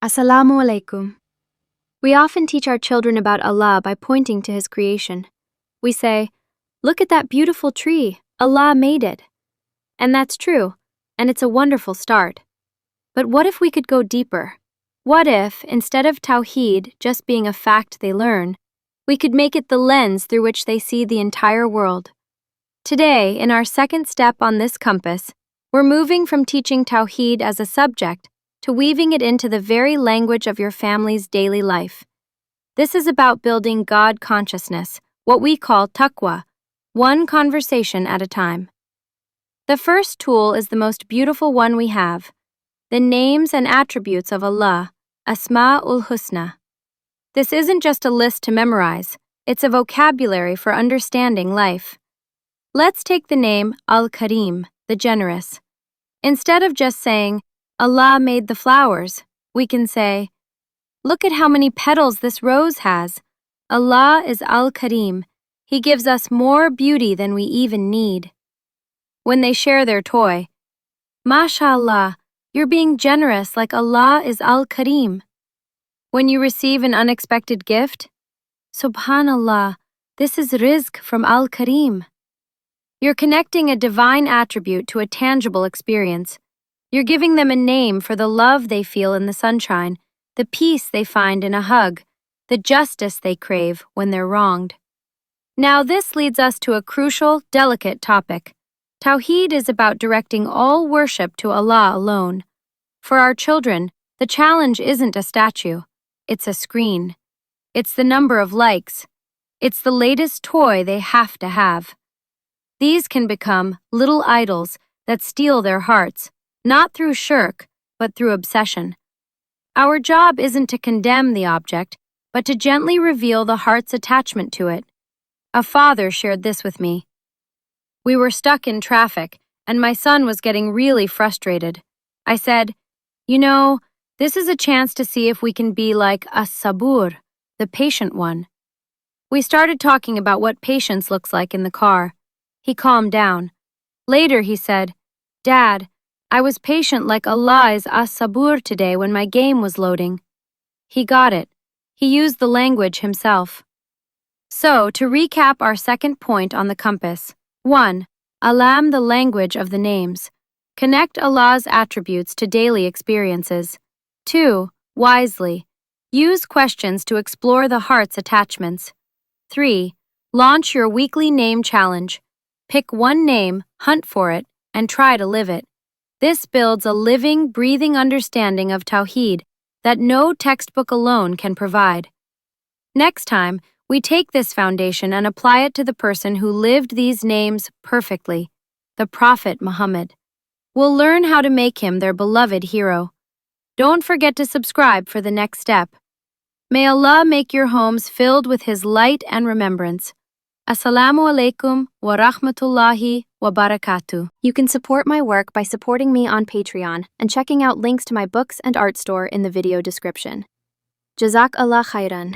Assalamu alaikum. We often teach our children about Allah by pointing to His creation. We say, "Look at that beautiful tree, Allah made it." And that's true, and it's a wonderful start. But what if we could go deeper? What if, instead of Tawheed just being a fact they learn, we could make it the lens through which they see the entire world? Today, in our second step on this compass, we're moving from teaching Tawheed as a subject to weaving it into the very language of your family's daily life. This is about building God consciousness, what we call taqwa, one conversation at a time. The first tool is the most beautiful one we have, the names and attributes of Allah, Asma'ul Husna. This isn't just a list to memorize, it's a vocabulary for understanding life. Let's take the name Al-Karim, the generous. Instead of just saying, Allah made the flowers, we can say, "Look at how many petals this rose has. Allah is Al-Karim. He gives us more beauty than we even need." When they share their toy, "MashaAllah, you're being generous like Allah is Al-Karim." When you receive an unexpected gift, "Subhanallah, this is rizq from Al-Karim." You're connecting a divine attribute to a tangible experience. You're giving them a name for the love they feel in the sunshine, the peace they find in a hug, the justice they crave when they're wronged. Now this leads us to a crucial, delicate topic. Tawheed is about directing all worship to Allah alone. For our children, the challenge isn't a statue, it's a screen. It's the number of likes. It's the latest toy they have to have. These can become little idols that steal their hearts, not through shirk, but through obsession. Our job isn't to condemn the object, but to gently reveal the heart's attachment to it. A father shared this with me. We were stuck in traffic, and my son was getting really frustrated. I said, "You know, this is a chance to see if we can be like as-sabur, the patient one." We started talking about what patience looks like in the car. He calmed down. Later he said, "Dad, I was patient like Allah is as-sabur today when my game was loading." He got it. He used the language himself. So, to recap our second point on the compass. 1. Alam the language of the names. Connect Allah's attributes to daily experiences. 2. Wisely. Use questions to explore the heart's attachments. 3. Launch your weekly name challenge. Pick one name, hunt for it, and try to live it. This builds a living, breathing understanding of Tawheed that no textbook alone can provide. Next time, we take this foundation and apply it to the person who lived these names perfectly, the Prophet Muhammad. We'll learn how to make him their beloved hero. Don't forget to subscribe for the next step. May Allah make your homes filled with His light and remembrance. Assalamu alaikum wa rahmatullahi wa barakatuh. You can support my work by supporting me on Patreon and checking out links to my books and art store in the video description. Jazak Allah khairan.